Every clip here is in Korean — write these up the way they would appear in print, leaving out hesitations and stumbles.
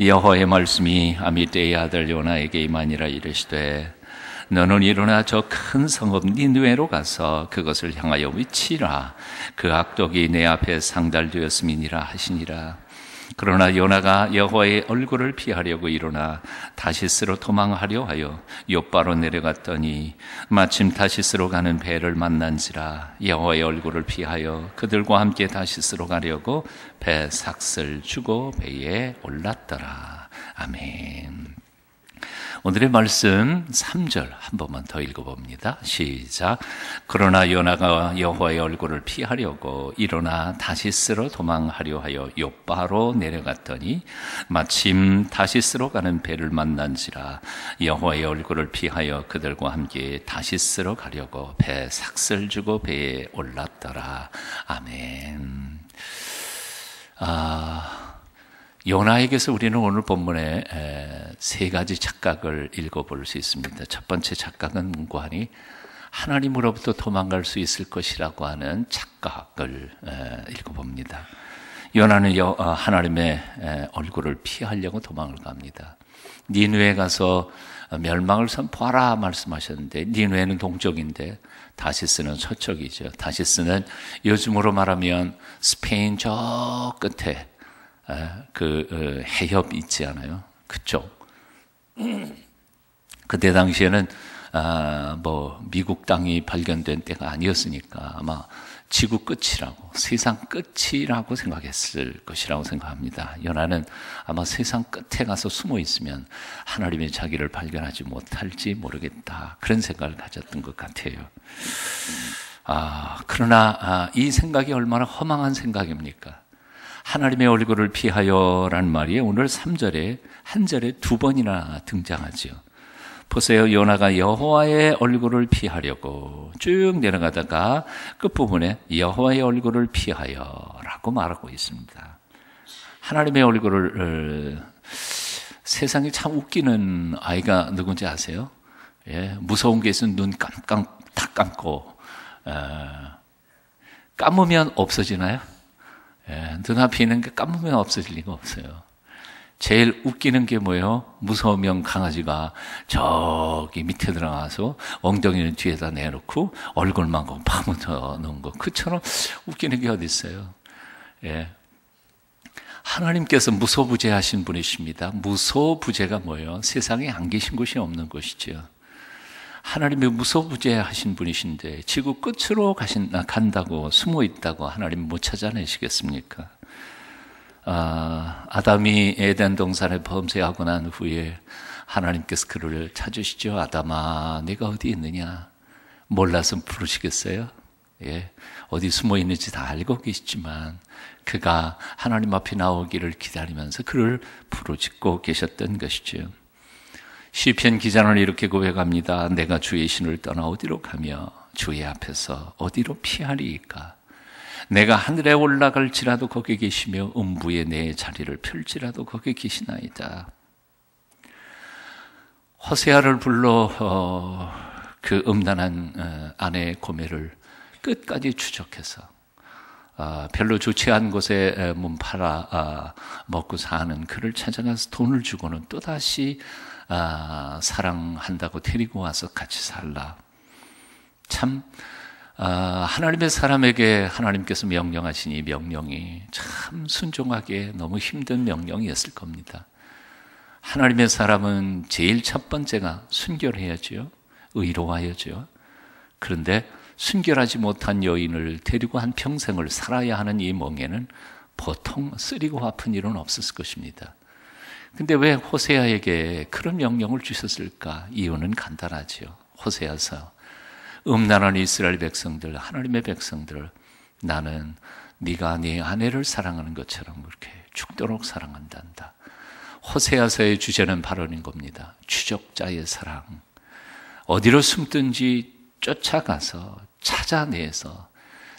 여호와의 말씀이 아미떼의 아들 요나에게 임하니라. 이르시되 너는 일어나 저 큰 성읍 니느웨로 가서 그것을 향하여 외치라. 그 악독이 내 앞에 상달되었음이니라 하시니라. 그러나 요나가 여호와의 얼굴을 피하려고 일어나 다시스로 도망하려 하여 욥바로 내려갔더니 마침 다시스로 가는 배를 만난지라. 여호와의 얼굴을 피하여 그들과 함께 다시스로 가려고 배 삭슬 주고 배에 올랐더라. 아멘. 오늘의 말씀 3절 한 번만 더 읽어봅니다. 시작. 그러나 요나가 여호와의 얼굴을 피하려고 일어나 다시스로 도망하려 하여 욥바로 내려갔더니 마침 다시스로 가는 배를 만난지라. 여호와의 얼굴을 피하여 그들과 함께 다시스로 가려고 배 삭슬 주고 배에 올랐더라. 아멘. 요나에게서 우리는 오늘 본문에 세 가지 착각을 읽어볼 수 있습니다. 첫 번째 착각은 문고하니 하나님으로부터 도망갈 수 있을 것이라고 하는 착각을 읽어봅니다. 요나는 하나님의 얼굴을 피하려고 도망을 갑니다. 니느웨에 가서 멸망을 선포하라 말씀하셨는데, 니느웨는 동쪽인데 다시스는 서쪽이죠. 다시스는 요즘으로 말하면 스페인 저 끝에 해협 있지 않아요? 그쪽. 그때 당시에는 미국 땅이 발견된 때가 아니었으니까 아마 지구 끝이라고, 세상 끝이라고 생각했을 것이라고 생각합니다. 요나는 아마 세상 끝에 가서 숨어 있으면 하나님의 자기를 발견하지 못할지 모르겠다, 그런 생각을 가졌던 것 같아요. 그러나 이 생각이 얼마나 허망한 생각입니까? 하나님의 얼굴을 피하여라는 말이 오늘 3절에 한 절에 두 번이나 등장하죠. 보세요. 요나가 여호와의 얼굴을 피하려고 쭉 내려가다가 끝부분에 여호와의 얼굴을 피하여라고 말하고 있습니다. 하나님의 얼굴을 세상에 참 웃기는 아이가 누군지 아세요? 예, 무서운 게 있으면 눈 다 감고 감으면 없어지나요? 예, 눈앞에 있는 게 감으면 없어질 리가 없어요. 제일 웃기는 게 뭐예요? 무서우면 강아지가 저기 밑에 들어가서 엉덩이는 뒤에다 내놓고 얼굴만 파묻어 놓은 거, 그처럼 웃기는 게 어디 있어요? 예. 하나님께서 무소부재하신 분이십니다. 무소부재가 뭐예요? 세상에 안 계신 곳이 없는 것이죠. 하나님이 무소부재하신 분이신데 지구 끝으로 간다고, 숨어 있다고 하나님 못 찾아내시겠습니까? 아담이 에덴 동산에 범죄하고 난 후에 하나님께서 그를 찾으시죠. 아담아, 네가 어디 있느냐? 몰라서 부르시겠어요? 예, 어디 숨어 있는지 다 알고 계시지만 그가 하나님 앞에 나오기를 기다리면서 그를 부르짖고 계셨던 것이죠. 시편 기자는 이렇게 고백합니다. 내가 주의 신을 떠나 어디로 가며 주의 앞에서 어디로 피하리이까? 내가 하늘에 올라갈지라도 거기 계시며 음부에 내 자리를 펼지라도 거기 계시나이다. 호세아를 불러 그 음란한 아내의 고매를 끝까지 추적해서 별로 좋지 않은 곳에 몸 팔아 먹고 사는 그를 찾아가서 돈을 주고는 또다시 사랑한다고 데리고 와서 같이 살라. 참 하나님의 사람에게 하나님께서 명령하신 이 명령이 참 순종하기에 너무 힘든 명령이었을 겁니다. 하나님의 사람은 제일 첫 번째가 순결해야죠. 의로워야죠. 그런데 순결하지 못한 여인을 데리고 한 평생을 살아야 하는 이 멍에는 보통 쓰리고 아픈 일은 없었을 것입니다. 근데 왜 호세아에게 그런 명령을 주셨을까? 이유는 간단하죠. 호세아서 음란한 이스라엘 백성들, 하나님의 백성들, 나는 네가 네 아내를 사랑하는 것처럼 그렇게 죽도록 사랑한단다. 호세아서의 주제는 발언인 겁니다. 추적자의 사랑. 어디로 숨든지 쫓아가서 찾아내서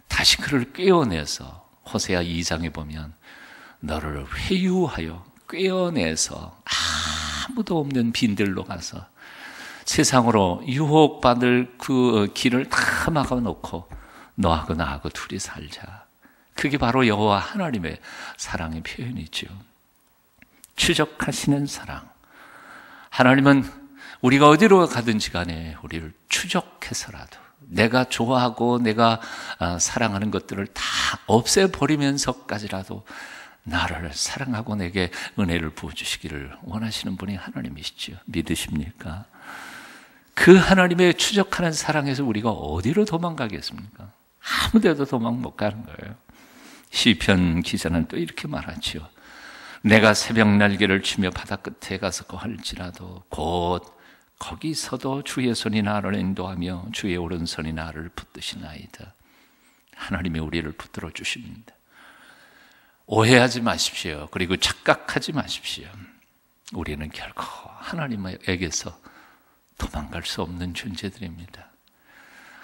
다시 그를 꿰어내서, 호세아 2장에 보면 너를 회유하여 꿰어내서 아무도 없는 빈들로 가서 세상으로 유혹받을 그 길을 다 막아놓고 너하고 나하고 둘이 살자. 그게 바로 여호와 하나님의 사랑의 표현이죠. 추적하시는 사랑. 하나님은 우리가 어디로 가든지 간에 우리를 추적해서라도 내가 좋아하고 내가 사랑하는 것들을 다 없애버리면서까지라도 나를 사랑하고 내게 은혜를 부어주시기를 원하시는 분이 하나님이시죠. 믿으십니까? 그 하나님의 추적하는 사랑에서 우리가 어디로 도망가겠습니까? 아무 데도 도망 못 가는 거예요. 시편 기자는 또 이렇게 말하죠. 내가 새벽 날개를 치며 바다 끝에 가서 거할지라도 곧 거기서도 주의 손이 나를 인도하며 주의 오른손이 나를 붙드시나이다. 하나님이 우리를 붙들어 주십니다. 오해하지 마십시오. 그리고 착각하지 마십시오. 우리는 결코 하나님에게서 도망갈 수 없는 존재들입니다.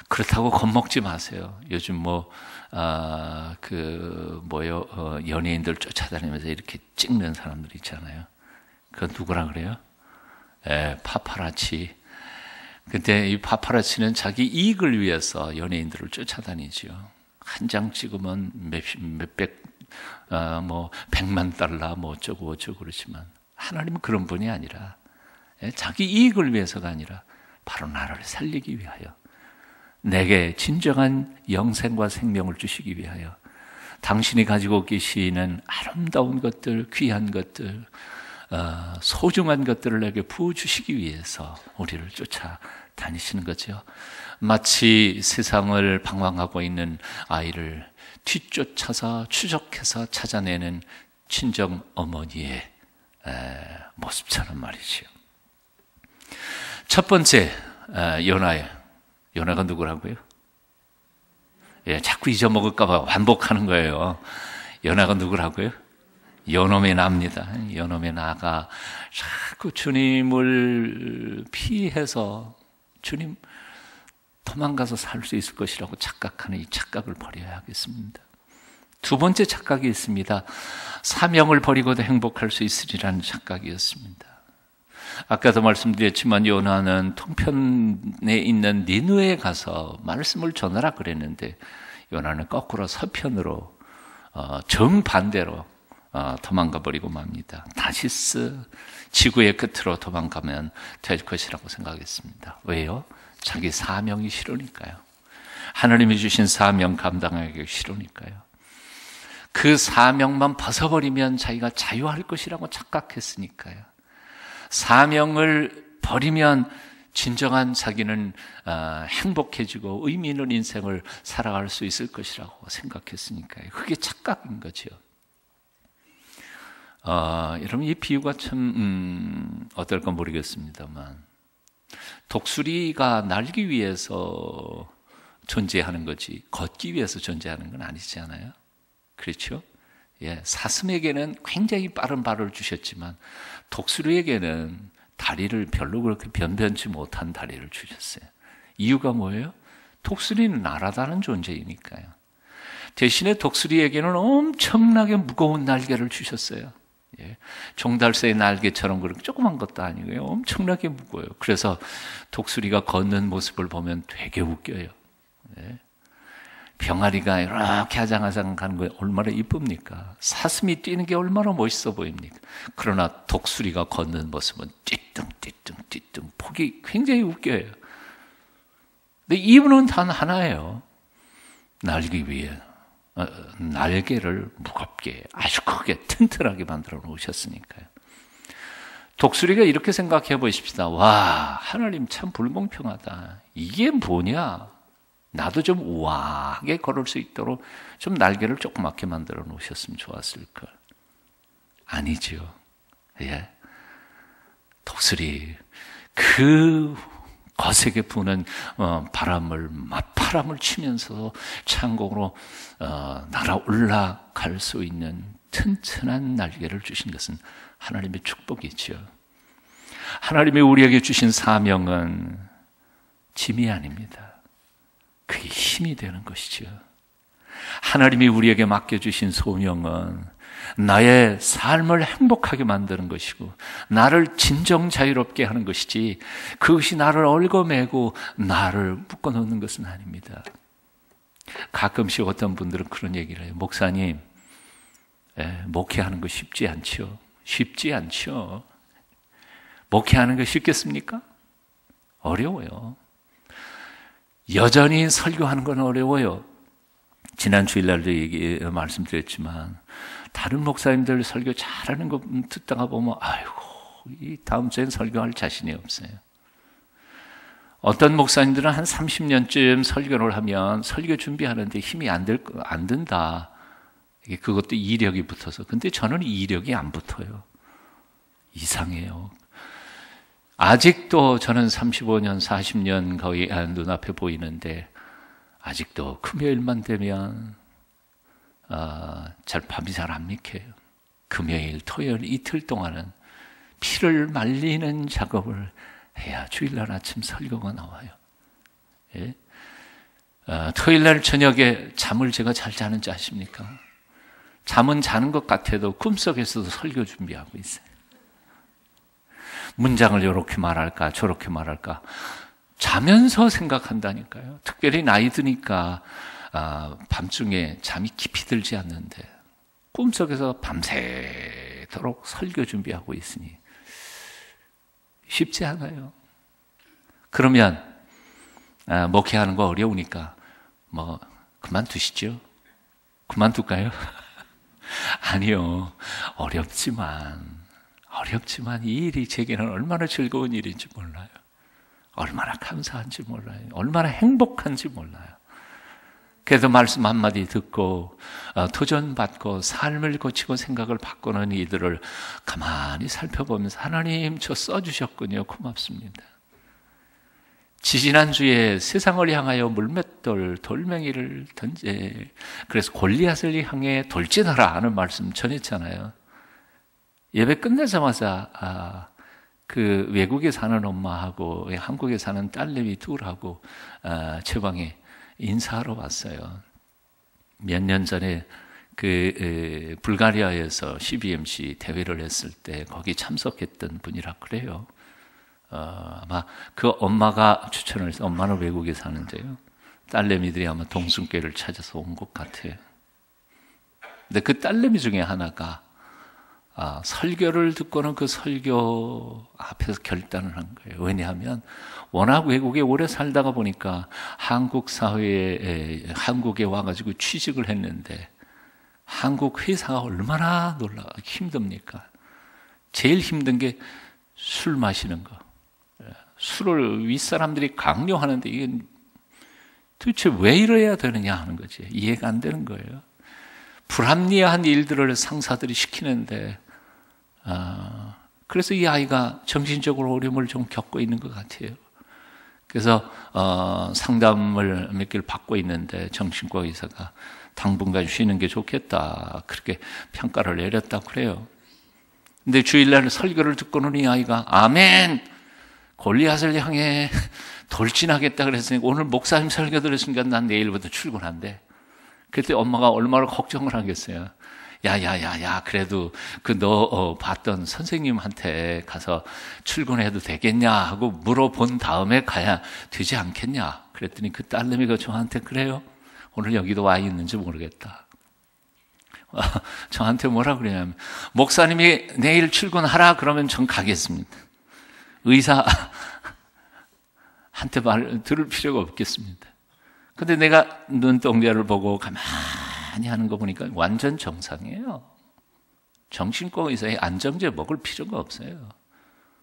그렇다고 겁먹지 마세요. 요즘 연예인들 쫓아다니면서 이렇게 찍는 사람들 있잖아요. 그건 누구라 그래요? 파파라치. 근데 이 파파라치는 자기 이익을 위해서 연예인들을 쫓아다니죠. 한 장 찍으면 백만 달러 어쩌고 그러지만 하나님은 그런 분이 아니라 자기 이익을 위해서가 아니라 바로 나를 살리기 위하여 내게 진정한 영생과 생명을 주시기 위하여 당신이 가지고 계시는 아름다운 것들, 귀한 것들, 소중한 것들을 내게 부어주시기 위해서 우리를 쫓아다니시는 거죠. 마치 세상을 방황하고 있는 아이를 뒤쫓아서 추적해서 찾아내는 친정 어머니의 모습처럼 말이죠. 첫 번째, 요나가 누구라고요? 자꾸 잊어먹을까봐 반복하는 거예요. 요나가 누구라고요? 요놈의 나입니다. 요놈의 나가 자꾸 주님을 피해서 주님 도망가서 살 수 있을 것이라고 착각하는 이 착각을 버려야 하겠습니다. 두 번째 착각이 있습니다. 사명을 버리고도 행복할 수 있으리라는 착각이었습니다. 아까도 말씀드렸지만 요나는 동편에 있는 니느웨에 가서 말씀을 전하라 그랬는데 요나는 거꾸로 서편으로 정반대로 도망가 버리고 맙니다. 다시스 지구의 끝으로 도망가면 될 것이라고 생각했습니다. 왜요? 자기 사명이 싫으니까요. 하나님이 주신 사명 감당하기 싫으니까요. 그 사명만 벗어버리면 자기가 자유할 것이라고 착각했으니까요. 사명을 버리면 진정한 자기는 행복해지고 의미 있는 인생을 살아갈 수 있을 것이라고 생각했으니까요. 그게 착각인 거죠. 여러분 이 비유가 참 어떨까 모르겠습니다만 독수리가 날기 위해서 존재하는 거지 걷기 위해서 존재하는 건 아니잖아요. 그렇죠? 사슴에게는 굉장히 빠른 발을 주셨지만 독수리에게는 다리를 별로 그렇게 변변치 못한 다리를 주셨어요. 이유가 뭐예요? 독수리는 날아다니는 존재이니까요. 대신에 독수리에게는 엄청나게 무거운 날개를 주셨어요. 종달새의 날개처럼 그렇게 조그만 것도 아니고요. 엄청나게 무거워요. 그래서 독수리가 걷는 모습을 보면 되게 웃겨요. 병아리가 이렇게 아장아장 가는 거 얼마나 이쁩니까? 사슴이 뛰는 게 얼마나 멋있어 보입니까? 그러나 독수리가 걷는 모습은 띠뚱 보기 굉장히 웃겨요. 근데 이유는 단 하나예요. 날기 위해 날개를 무겁게 아주 크게 튼튼하게 만들어 놓으셨으니까요. 독수리가 이렇게 생각해 보십시다. 와, 하나님 참 불공평하다. 이게 뭐냐? 나도 좀 우아하게 걸을 수 있도록 좀 날개를 조그맣게 만들어 놓으셨으면 좋았을 걸. 아니죠. 독수리 그 거세게 부는 맞바람을 치면서 창공으로 날아 올라갈 수 있는 튼튼한 날개를 주신 것은 하나님의 축복이죠. 하나님이 우리에게 주신 사명은 짐이 아닙니다. 그게 힘이 되는 것이죠. 하나님이 우리에게 맡겨주신 소명은 나의 삶을 행복하게 만드는 것이고 나를 진정 자유롭게 하는 것이지 그것이 나를 얽어매고 나를 묶어놓는 것은 아닙니다. 가끔씩 어떤 분들은 그런 얘기를 해요. 목사님, 목회하는 거 쉽지 않죠. 쉽지 않죠. 목회하는 게 쉽겠습니까? 어려워요. 여전히 설교하는 건 어려워요. 지난 주일날도 말씀드렸지만 다른 목사님들 설교 잘하는 거 듣다가 보면 아이고 이 다음 주엔 설교할 자신이 없어요. 어떤 목사님들은 한 30년쯤 설교를 하면 설교 준비하는데 힘이 안 든다. 그것도 이력이 붙어서. 근데 저는 이력이 안 붙어요. 이상해요. 아직도 저는 35년, 40년 거의 눈앞에 보이는데 아직도 금요일만 되면 밤이 잘 안 믿겨요. 금요일, 토요일 이틀 동안은 피를 말리는 작업을 해야 주일날 아침 설교가 나와요. 예? 토요일날 저녁에 잠을 제가 잘 자는지 아십니까? 잠은 자는 것 같아도 꿈속에서도 설교 준비하고 있어요. 문장을 이렇게 말할까 저렇게 말할까 자면서 생각한다니까요. 특별히 나이 드니까 밤중에 잠이 깊이 들지 않는데 꿈속에서 밤새도록 설교 준비하고 있으니 쉽지 않아요. 그러면 목회하는 거 어려우니까 그만두시죠. 그만둘까요? 아니요. 어렵지만 이 일이 제게는 얼마나 즐거운 일인지 몰라요. 얼마나 감사한지 몰라요. 얼마나 행복한지 몰라요. 그래도 말씀 한마디 듣고 도전받고 삶을 고치고 생각을 바꾸는 이들을 가만히 살펴보면서 하나님 저 써주셨군요. 고맙습니다. 지지난주에 세상을 향하여 물맷돌 돌멩이를 그래서 골리앗을 향해 돌진하라 하는 말씀 전했잖아요. 예배 끝나자마자 그 외국에 사는 엄마하고 한국에 사는 딸내미 둘하고 제 방에 인사하러 왔어요. 몇 년 전에 불가리아에서 CBMC 대회를 했을 때 거기 참석했던 분이라 그래요. 아마 그 엄마가 추천을 해서 엄마는 외국에 사는데요. 딸내미들이 아마 동순교회를 찾아서 온 것 같아요. 근데 그 딸내미 중에 하나가 설교를 듣고는 그 설교 앞에서 결단을 한 거예요. 왜냐하면 워낙 외국에 오래 살다가 보니까 한국 사회에 한국에 와가지고 취직을 했는데 한국 회사가 얼마나 힘듭니까? 제일 힘든 게 술 마시는 거. 술을 윗사람들이 강요하는데 이게 도대체 왜 이래야 되느냐 하는 거지. 이해가 안 되는 거예요. 불합리한 일들을 상사들이 시키는데 그래서 이 아이가 정신적으로 어려움을 좀 겪고 있는 것 같아요. 그래서 상담을 몇 개를 받고 있는데 정신과 의사가 당분간 쉬는 게 좋겠다 그렇게 평가를 내렸다고 그래요. 근데 주일날 설교를 듣고는 이 아이가 아멘 골리앗을 향해 돌진하겠다 그랬으니 오늘 목사님 설교 들었으니까 난 내일부터 출근한대. 그때 엄마가 얼마나 걱정을 하겠어요. 야, 그래도 너 봤던 선생님한테 가서 출근해도 되겠냐 하고 물어본 다음에 가야 되지 않겠냐. 그랬더니 그 딸내미가 저한테 그래요. 오늘 여기도 와 있는지 모르겠다. 저한테 뭐라 그러냐면 목사님이 내일 출근하라 그러면 전 가겠습니다. 의사한테 말 들을 필요가 없겠습니다. 근데 내가 눈동자를 보고 가만히 하는 거 보니까 완전 정상이에요. 정신과 의사에 안정제 먹을 필요가 없어요.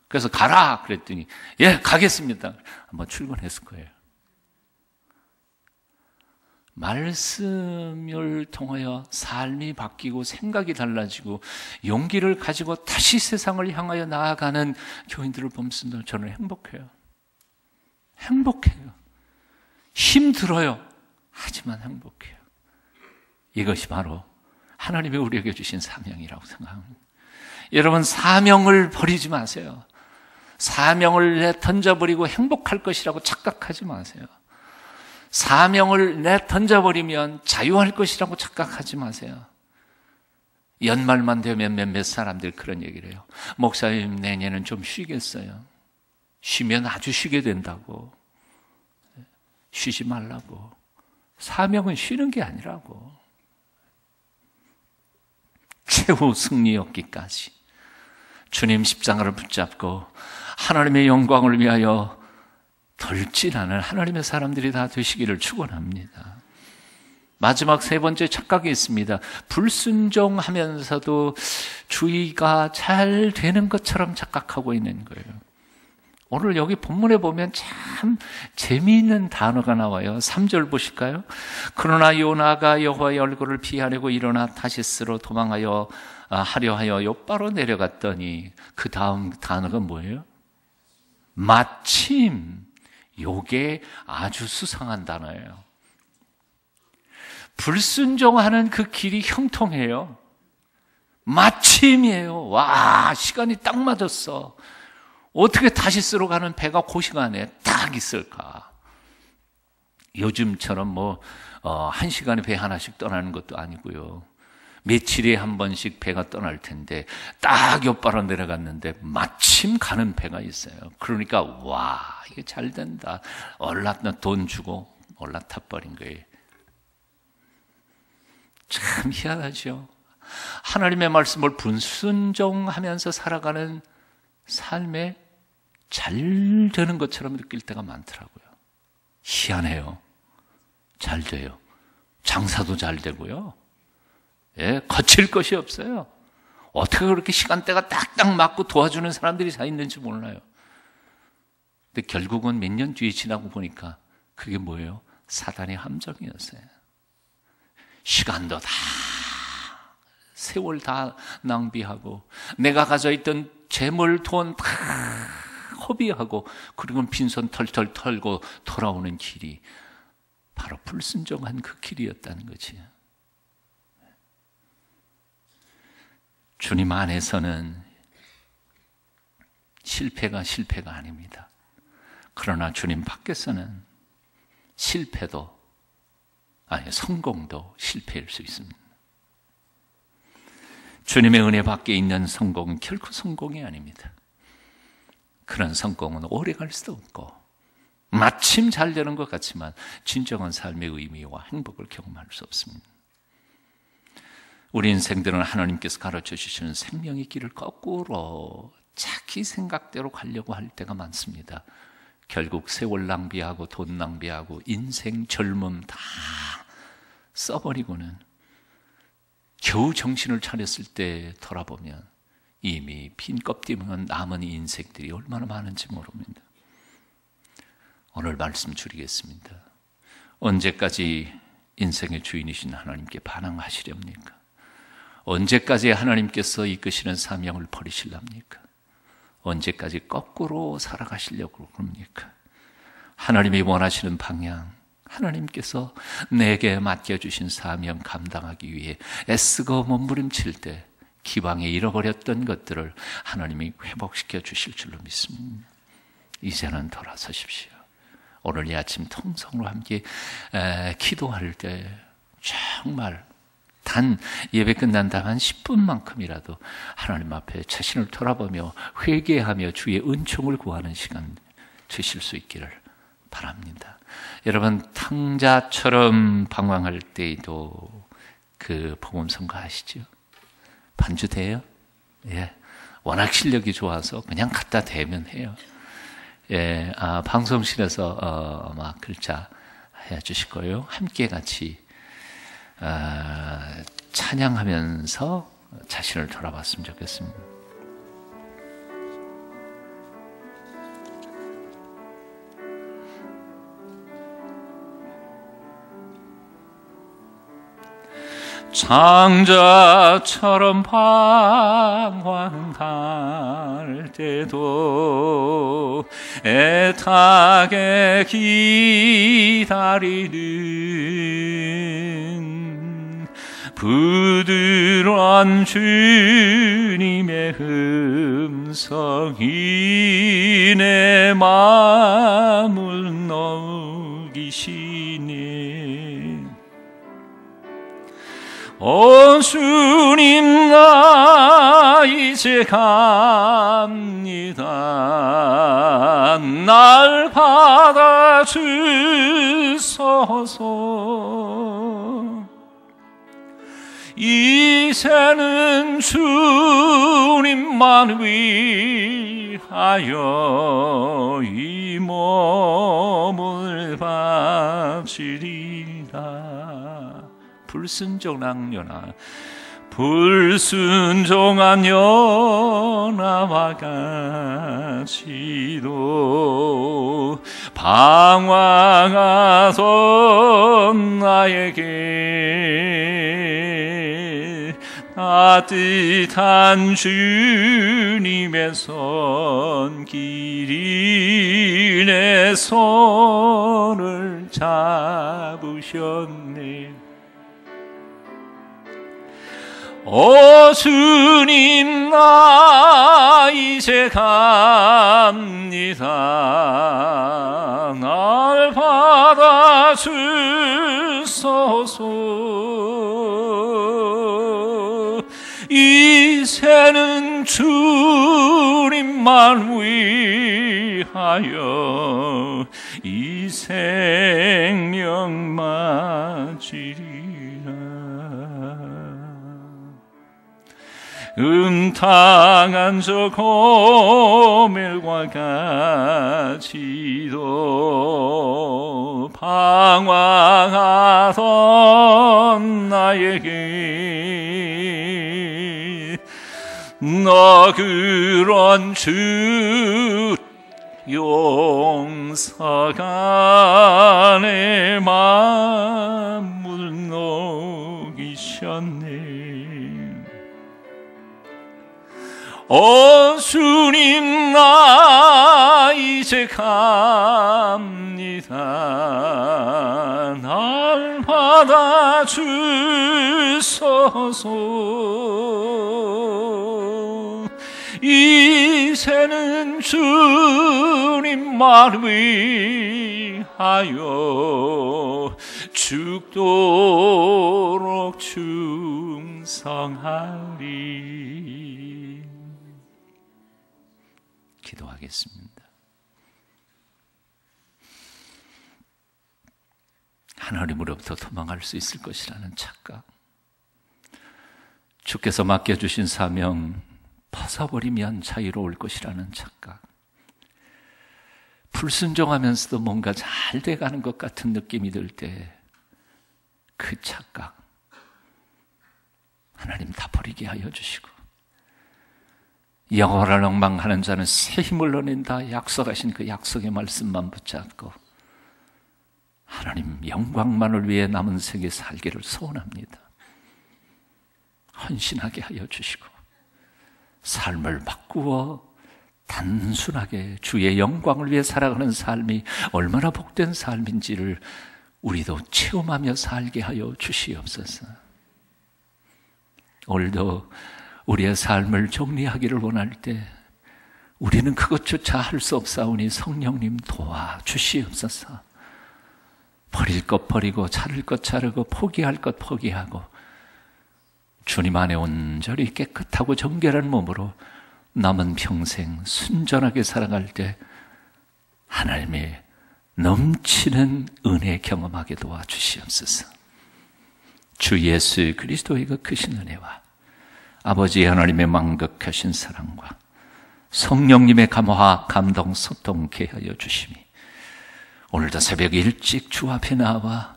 그래서 가라 그랬더니 예 가겠습니다. 한번 출근했을 거예요. 말씀을 통하여 삶이 바뀌고 생각이 달라지고 용기를 가지고 다시 세상을 향하여 나아가는 교인들을 보면서 저는 행복해요. 행복해요. 힘들어요. 하지만 행복해요. 이것이 바로 하나님이 우리에게 주신 사명이라고 생각합니다. 여러분 사명을 버리지 마세요. 사명을 던져버리고 행복할 것이라고 착각하지 마세요. 사명을 던져버리면 자유할 것이라고 착각하지 마세요. 연말만 되면 몇몇 사람들 그런 얘기를 해요. 목사님 내년은 좀 쉬겠어요. 쉬면 아주 쉬게 된다고. 쉬지 말라고. 사명은 쉬는 게 아니라고. 최후 승리 얻기까지 주님 십자가를 붙잡고 하나님의 영광을 위하여 돌진하는 하나님의 사람들이 다 되시기를 축원합니다. 마지막 세 번째 착각이 있습니다. 불순종하면서도 주의가 잘 되는 것처럼 착각하고 있는 거예요. 오늘 여기 본문에 보면 참 재미있는 단어가 나와요. 3절 보실까요? 그러나 요나가 여호와의 얼굴을 피하려고 일어나 다시스로 도망하여 하려 하여 욥바로 내려갔더니, 그 다음 단어가 뭐예요? 마침. 요게 아주 수상한 단어예요. 불순종하는 그 길이 형통해요. 마침이에요. 와, 시간이 딱 맞았어. 어떻게 다시스로 가는 배가 그 시간에 딱 있을까? 요즘처럼 한 시간에 배 하나씩 떠나는 것도 아니고요. 며칠에 한 번씩 배가 떠날 텐데 딱 욥바로 내려갔는데 마침 가는 배가 있어요. 그러니까 와, 이게 잘 된다. 돈 주고 올라타버린 거예요. 참 희한하죠. 하나님의 말씀을 불순종하면서 살아가는 삶에 잘 되는 것처럼 느낄 때가 많더라고요. 희한해요. 잘 돼요. 장사도 잘 되고요. 예, 거칠 것이 없어요. 어떻게 그렇게 시간대가 딱딱 맞고 도와주는 사람들이 다 있는지 몰라요. 근데 결국은 몇 년 뒤에 지나고 보니까 그게 뭐예요? 사단의 함정이었어요. 시간도 다, 세월 다 낭비하고, 내가 가져 있던 재물, 돈 다 허비하고, 그리고 빈손 털털 털고 돌아오는 길이 바로 불순종한 그 길이었다는 거지. 주님 안에서는 실패가 아닙니다. 그러나 주님 밖에서는 성공도 실패일 수 있습니다. 주님의 은혜 밖에 있는 성공은 결코 성공이 아닙니다. 그런 성공은 오래 갈 수도 없고, 마침 잘 되는 것 같지만 진정한 삶의 의미와 행복을 경험할 수 없습니다. 우리 인생들은 하나님께서 가르쳐 주시는 생명의 길을 거꾸로 자기 생각대로 가려고 할 때가 많습니다. 결국 세월 낭비하고 돈 낭비하고 인생 젊음 다 써버리고는 겨우 정신을 차렸을 때 돌아보면 이미 빈 껍데기만 남은 인생들이 얼마나 많은지 모릅니다. 오늘 말씀 줄이겠습니다. 언제까지 인생의 주인이신 하나님께 반항하시렵니까? 언제까지 하나님께서 이끄시는 사명을 버리실랍니까? 언제까지 거꾸로 살아가시려고 그럽니까? 하나님이 원하시는 방향, 하나님께서 내게 맡겨주신 사명 감당하기 위해 애쓰고 몸부림칠 때 기방에 잃어버렸던 것들을 하나님이 회복시켜 주실 줄로 믿습니다. 이제는 돌아서십시오. 오늘 이 아침 통성으로 함께 기도할 때 정말 단 예배 끝난 다음 한 10분만큼이라도 하나님 앞에 자신을 돌아보며 회개하며 주의 은총을 구하는 시간 주실 수 있기를 바랍니다. 여러분, 탕자처럼 방황할 때에도 그 복음성가 아시죠? 반주돼요? 예, 워낙 실력이 좋아서 그냥 갖다 대면 해요. 예, 방송실에서 아마 글자 해주실 거예요. 함께 같이 찬양하면서 자신을 돌아봤으면 좋겠습니다. 창자처럼 방황할 때도 애타게 기다리는 부드러운 주님의 음성이 내 마음을 녹이시네. 오 주님, 나 이제 갑니다. 날 받아주소서. 이 이제는 주님만 위하여 이 몸을 바치리라. 불순종한 연하, 불순종한 연하와 같이도 방황하던 나에게 따뜻한 주님의 손길이 내 손을 잡으셨네. 오 주님, 나 이제 갑니다. 날 받아주소서. 이제는 주님만 위하여 이 생명 마치리라. 음탕한 저 고멜과 같이도 방황하던 나에게 너그런 주 용서가 내 마음을 녹이셨네. 오 주님, 나 이제 갑니다. 날 받아주소서. 이제는 주님만 위하여 죽도록 충성하리. 기도하겠습니다. 하나님으로부터 도망할 수 있을 것이라는 착각, 주께서 맡겨주신 사명 벗어버리면 자유로울 것이라는 착각, 불순종하면서도 뭔가 잘 돼가는 것 같은 느낌이 들 때 그 착각 하나님 다 버리게 하여 주시고, 여호와를 엉망하는 자는 새 힘을 얻는다 약속하신 그 약속의 말씀만 붙잡고 하나님 영광만을 위해 남은 생에 살기를 소원합니다. 헌신하게 하여 주시고 삶을 바꾸어 단순하게 주의 영광을 위해 살아가는 삶이 얼마나 복된 삶인지를 우리도 체험하며 살게 하여 주시옵소서. 오늘도 우리의 삶을 정리하기를 원할 때 우리는 그것조차 할 수 없사오니 성령님 도와주시옵소서. 버릴 것 버리고 자를 것 자르고 포기할 것 포기하고 주님 안에 온전히 깨끗하고 정결한 몸으로 남은 평생 순전하게 살아갈 때 하나님의 넘치는 은혜 경험하게 도와주시옵소서. 주 예수 그리스도의 그 크신 은혜와 아버지 하나님의 만극하신 사랑과 성령님의 감화, 감동, 소통케 하여 주심이 오늘도 새벽 일찍 주 앞에 나와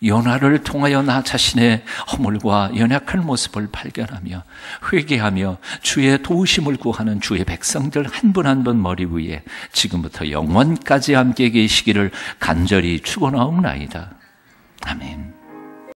요나를 통하여 나 자신의 허물과 연약한 모습을 발견하며 회개하며 주의 도우심을 구하는 주의 백성들 한 분 한 분 머리 위에 지금부터 영원까지 함께 계시기를 간절히 축원하옵나이다. 아멘.